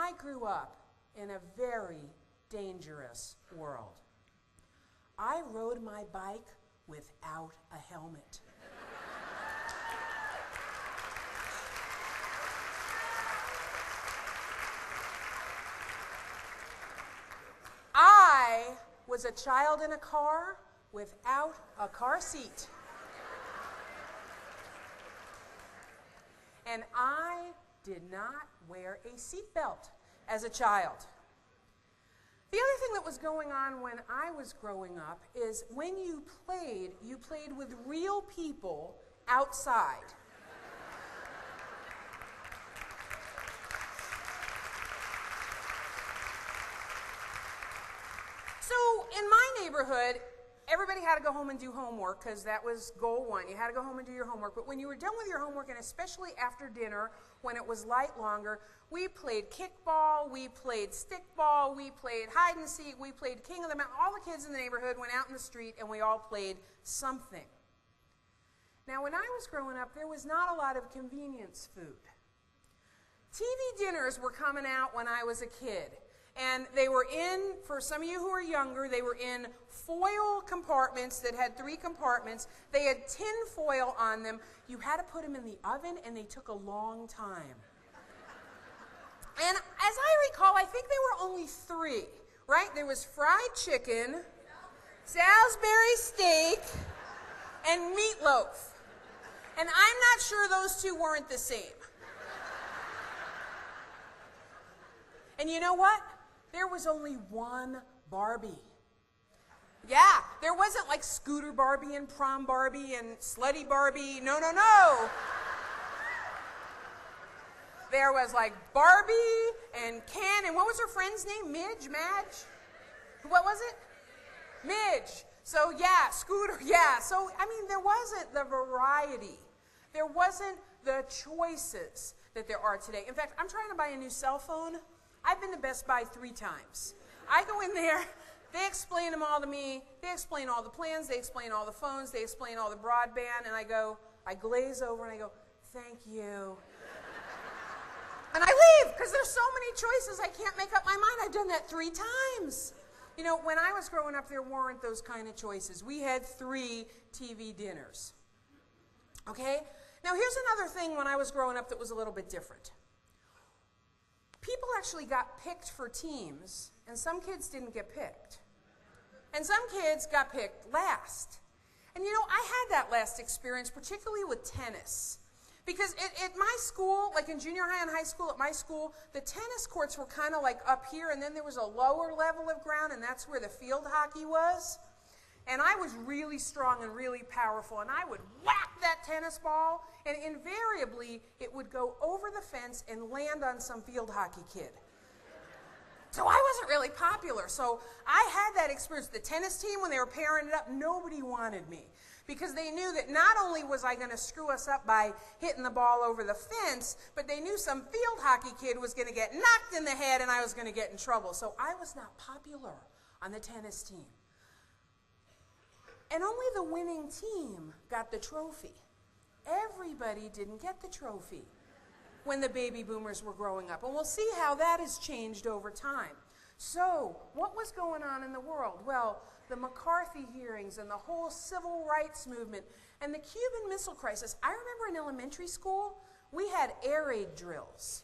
I grew up in a very dangerous world. I rode my bike without a helmet. I was a child in a car without a car seat. And I did not wear a seatbelt as a child. The other thing that was going on when I was growing up is when you played with real people outside. So in my neighborhood, everybody had to go home and do homework because that was goal one. You had to go home and do your homework. But when you were done with your homework, and especially after dinner, when it was light longer, we played kickball, we played stickball, we played hide and seek, we played King of the Mountain. All the kids in the neighborhood went out in the street and we all played something. Now, when I was growing up, there was not a lot of convenience food. TV dinners were coming out when I was a kid. And they were in, for some of you who are younger, they were in foil compartments that had 3 compartments. They had tin foil on them. You had to put them in the oven, and they took a long time. And as I recall, I think there were only 3, right? There was fried chicken, Salisbury steak, and meatloaf. And I'm not sure those 2 weren't the same. And you know what? There was only one Barbie. Yeah, there wasn't like Scooter Barbie and Prom Barbie and Slutty Barbie. No, no, no. There was like Barbie and Ken, and what was her friend's name? Midge? Madge? What was it? Midge. So yeah, Scooter, yeah. So, I mean, there wasn't the variety. There wasn't the choices that there are today. In fact, I'm trying to buy a new cell phone. I've been to Best Buy 3 times. I go in there, they explain them all to me, they explain all the plans, they explain all the phones, they explain all the broadband, and I glaze over and I go, thank you. And I leave, because there's so many choices, I can't make up my mind. I've done that 3 times. You know, when I was growing up, there weren't those kind of choices. We had 3 TV dinners. Okay? Now, here's another thing when I was growing up that was a little bit different. People actually got picked for teams, and some kids didn't get picked. And some kids got picked last. And you know, I had that last experience, particularly with tennis. Because at my school, like in junior high and high school, at my school, the tennis courts were kind of like up here, and then there was a lower level of ground, and that's where the field hockey was. And I was really strong and really powerful, and I would whack that tennis ball, and invariably it would go over the fence and land on some field hockey kid. So I wasn't really popular. So I had that experience. The tennis team, when they were pairing it up, nobody wanted me, because they knew that not only was I going to screw us up by hitting the ball over the fence, but they knew some field hockey kid was going to get knocked in the head and I was going to get in trouble. So I was not popular on the tennis team. And only the winning team got the trophy. Everybody didn't get the trophy when the baby boomers were growing up. And we'll see how that has changed over time. So, what was going on in the world? Well, the McCarthy hearings and the whole civil rights movement and the Cuban Missile Crisis. I remember in elementary school, we had air raid drills.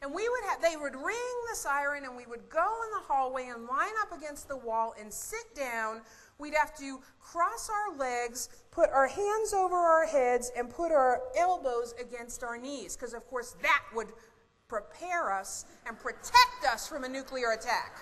And they would ring the siren, and we would go in the hallway and line up against the wall and sit down. We'd have to cross our legs, put our hands over our heads, and put our elbows against our knees, because, of course, that would prepare us and protect us from a nuclear attack.